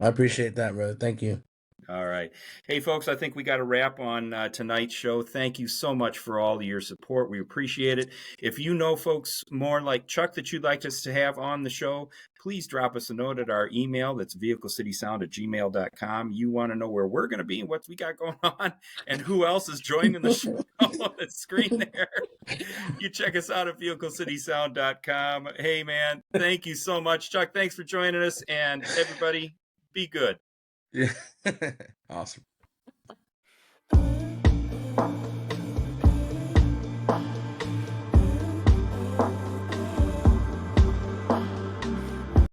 I appreciate that, brother. Thank you.
All right. Hey, folks, I think we got a wrap on tonight's show. Thank you so much for all of your support. We appreciate it. If you know folks more like Chuck that you'd like us to have on the show, please drop us a note at our email. That's vehiclecitysound@gmail.com. You want to know where we're going to be and what we got going on and who else is joining the show on the screen there. You check us out at vehiclecitysound.com. Hey, man, thank you so much. Chuck, thanks for joining us. And everybody, be good.
Yeah. Awesome.